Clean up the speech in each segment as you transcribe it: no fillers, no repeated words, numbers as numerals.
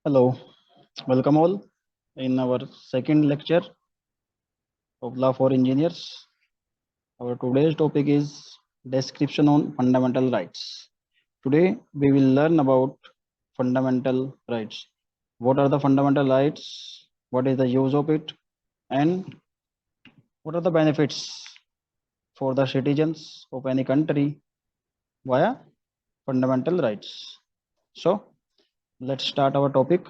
Hello, welcome all in our second lecture of Law for Engineers. Our today's topic is description on fundamental rights. Today we will learn about fundamental rights. What are the fundamental rights? What is the use of it? And what are the benefits for the citizens of any country via fundamental rights? So let's start our topic.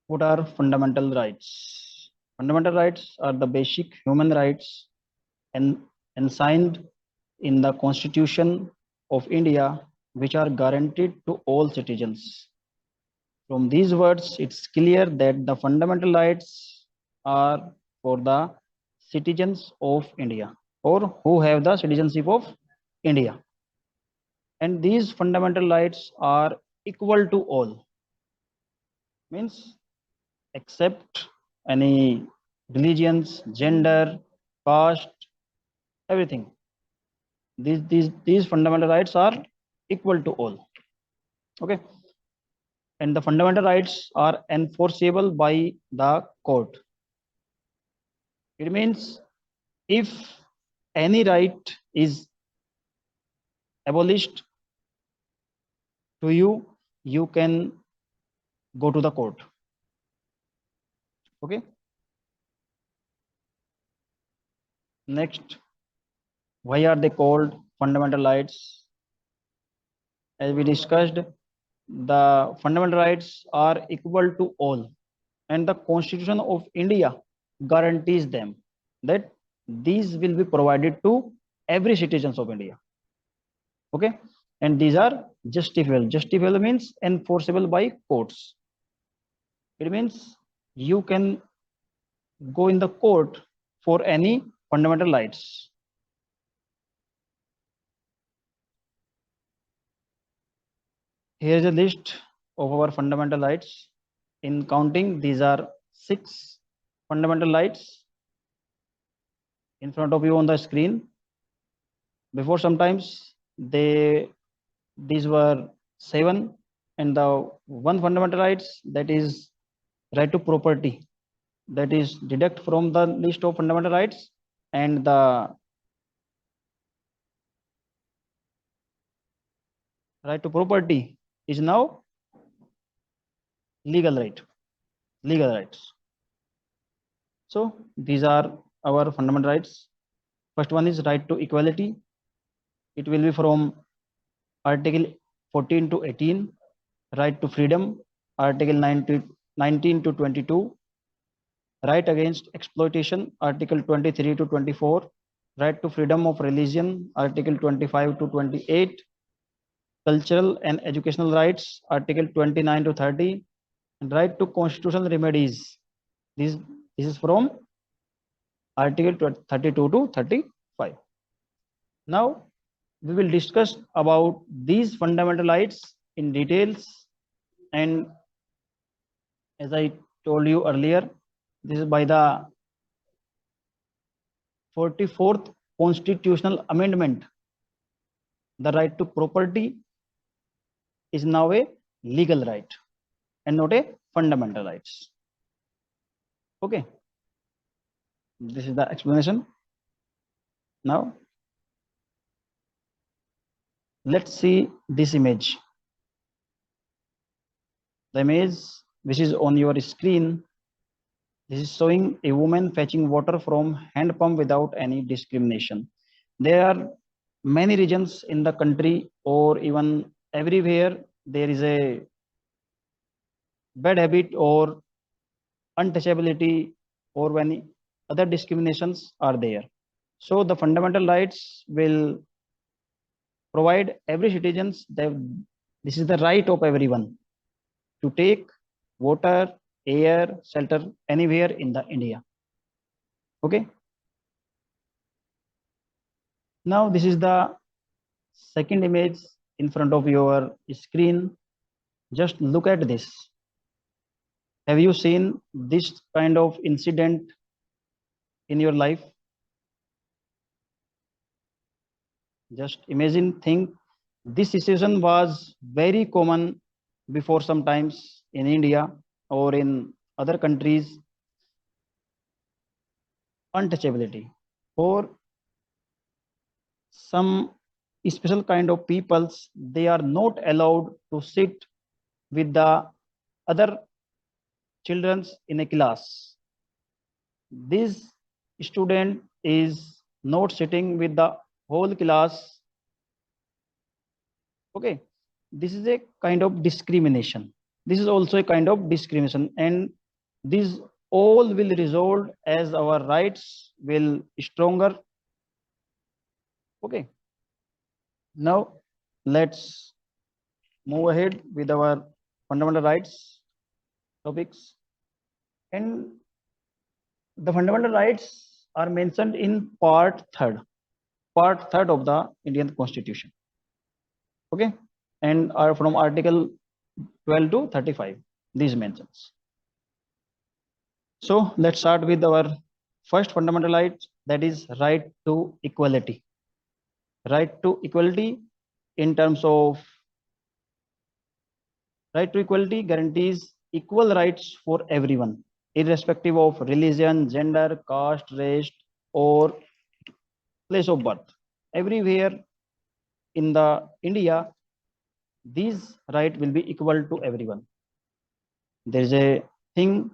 What are fundamental rights? Fundamental rights are the basic human rights and enshrined in the Constitution of India, which are guaranteed to all citizens. From these words, it's clear that the fundamental rights are for the citizens of India or who have the citizenship of India. And these fundamental rights are equal to all, means except any religions, gender, caste, everything. These fundamental rights are equal to all. Okay, and the fundamental rights are enforceable by the court. It means if any right is abolished to you, you can go to the court. Okay. Next, why are they called fundamental rights? As we discussed, the fundamental rights are equal to all, and the Constitution of India guarantees them that these will be provided to every citizens of India. Okay, and these are justifiable. Justifiable means enforceable by courts. It means you can go in the court for any fundamental rights. Here is a list of our fundamental rights. In counting, these are 6 fundamental rights in front of you on the screen. Before sometimes these were 7, and the one fundamental rights, that is right to property, that is deduct from the list of fundamental rights, and the right to property is now legal rights. So these are our fundamental rights. First one is right to equality. It will be from Article 14 to 18. Right to freedom, Article 19 to 22. Right against exploitation, Article 23 to 24. Right to freedom of religion, Article 25 to 28. Cultural and educational rights, Article 29 to 30. And right to constitutional remedies. This is from Article 32 to 35. Now we will discuss about these fundamental rights in details, and as I told you earlier, this is by the 44th constitutional amendment. The right to property is now a legal right and not a fundamental rights. Okay, this is the explanation. Now let's see this image. The image which is on your screen, this is showing a woman fetching water from hand pump without any discrimination. There are many regions in the country, or even everywhere, there is a bad habit or untouchability or any other discriminations are there. So the fundamental rights will provide every citizens that this is the right of everyone to take water, air, shelter anywhere in the India. Okay. Now this is the second image in front of your screen. Just look at this. Have you seen this kind of incident in your life? Just imagine, think, this situation was very common before sometimes in India or in other countries. Untouchability for some special kind of peoples, they are not allowed to sit with the other children in a class. This student is not sitting with the whole class. Okay, this is a kind of discrimination. This is also a kind of discrimination, and these all will resolve as our rights will stronger. Okay, now let's move ahead with our fundamental rights topics. And the fundamental rights are mentioned in part third of the Indian Constitution. Okay, and are from Article 12 to 35. These mentions. So let's start with our first fundamental right, that is right to equality. Right to equality in terms of right to equality guarantees equal rights for everyone, irrespective of religion, gender, caste, race, or place of birth. Everywhere in the India, these right will be equal to everyone. There is a thing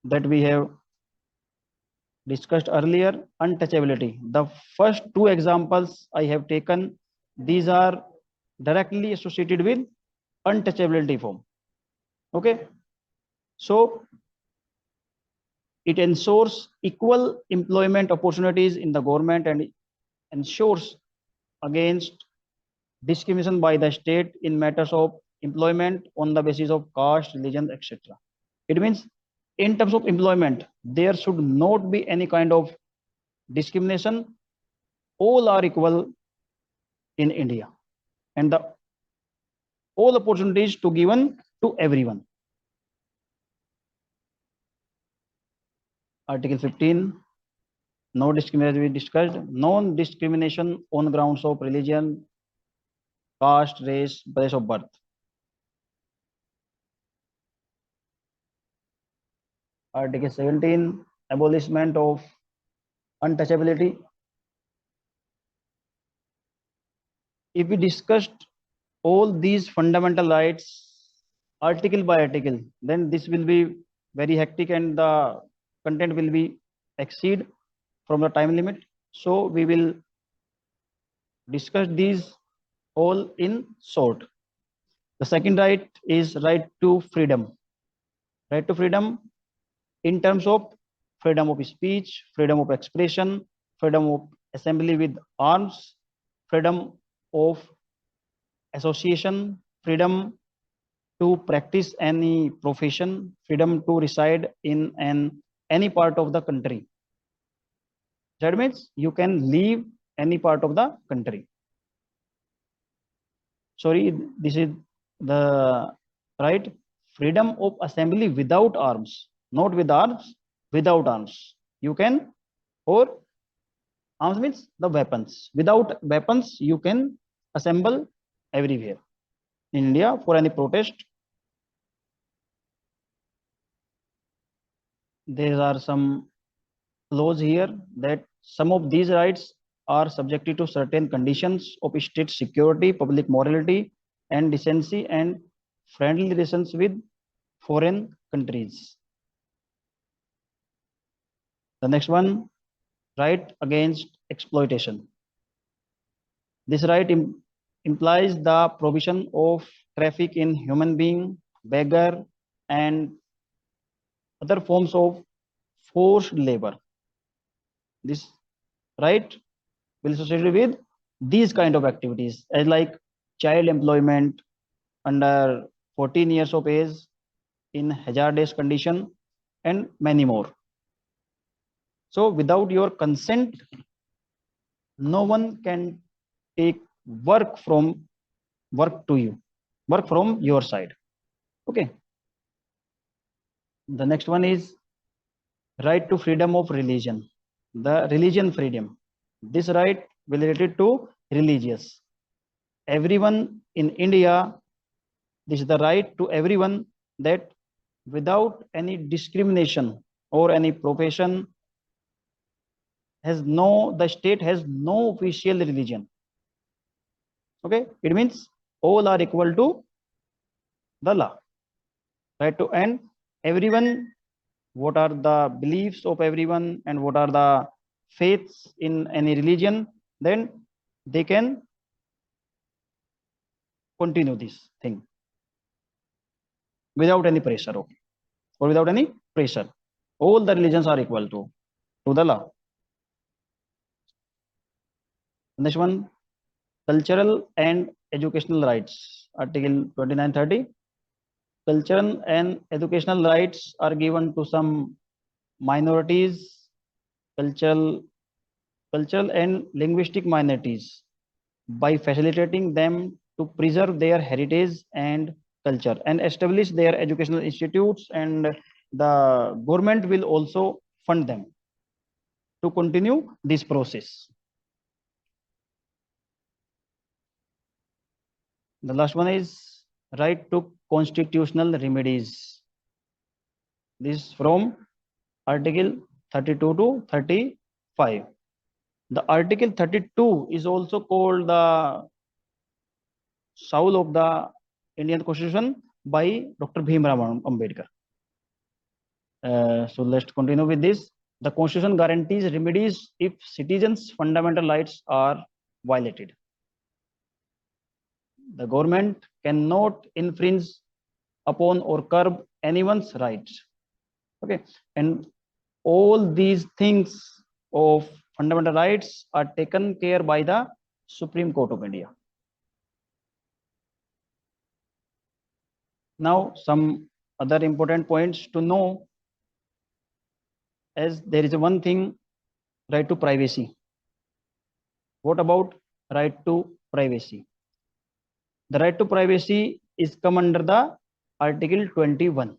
that we have discussed earlier, untouchability. The first two examples I have taken, these are directly associated with untouchability form. Okay, so it ensures equal employment opportunities in the government and ensures against discrimination by the state in matters of employment on the basis of caste, religion, etc. It means in terms of employment, there should not be any kind of discrimination. All are equal in India, and the all opportunities to given to everyone. Article 15, no discrimination we discussed, non-discrimination on grounds of religion, caste, race, place of birth. Article 17, abolishment of untouchability. If we discussed all these fundamental rights article by article, then this will be very hectic and the content will be exceed from the time limit. So we will discuss these all in short. The second right is right to freedom. Right to freedom in terms of freedom of speech, freedom of expression, freedom of assembly with arms, freedom of association, freedom to practice any profession, freedom to reside in any part of the country. That means you can leave any part of the country. Sorry, this is the right freedom of assembly without arms, not with arms, without arms. You can, or arms means the weapons. Without weapons, you can assemble everywhere. In India, for any protest, there are some clause here that some of these rights are subjected to certain conditions of state security, public morality, and decency, and friendly relations with foreign countries. The next one, right against exploitation. This right implies the provision of traffic in human being, beggar, and other forms of forced labor. This right will associated with these kind of activities as like child employment under 14 years of age in hazardous condition and many more. So without your consent, no one can take work from work from your side. Okay. The next one is right to freedom of religion. The religion freedom. This right will related to religious. Everyone in India, this is the right to everyone that without any discrimination or any profession the state has no official religion. Okay, it means all are equal to the law. Right to end everyone, what are the beliefs of everyone and what are the faiths in any religion, then they can continue this thing without any pressure, okay, or without any pressure. All the religions are equal to the law. Next one, cultural and educational rights. Article 2930. Cultural and educational rights are given to some minorities, cultural, cultural and linguistic minorities by facilitating them to preserve their heritage and culture and establish their educational institutes, and the government will also fund them to continue this process. The last one is right to constitutional remedies. This from Article 32 to 35. The Article 32 is also called the soul of the Indian Constitution by Dr. Bhimrao Ambedkar. So let's continue with this. The Constitution guarantees remedies if citizens' fundamental rights are violated. The government cannot infringe upon or curb anyone's rights. Okay, and all these things of fundamental rights are taken care by the Supreme Court of India. Now, some other important points to know, as there is one thing, right to privacy. What about right to privacy? The right to privacy is come under the Article 21.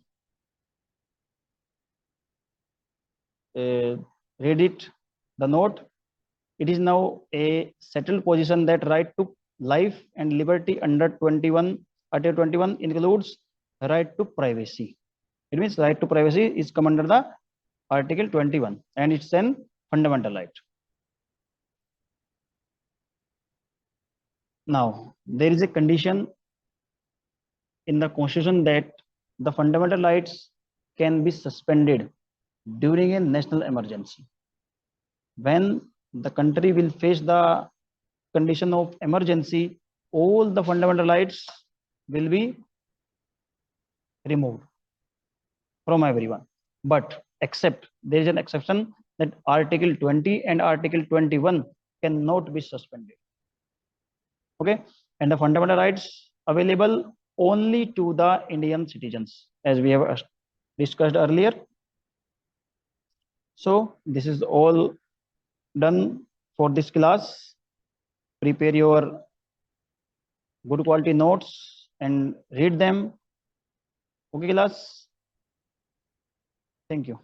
Read it, the note. It is now a settled position that right to life and liberty under Article 21 includes right to privacy. It means right to privacy is come under the Article 21 and it's an fundamental right. Now, there is a condition in the Constitution that the fundamental rights can be suspended during a national emergency. When the country will face the condition of emergency, all the fundamental rights will be removed from everyone. But except there is an exception that Article 20 and Article 21 cannot be suspended. Okay, and the fundamental rights available only to the Indian citizens, as we have discussed earlier. So this is all done for this class. Prepare your good quality notes and read them. Okay, class. Thank you.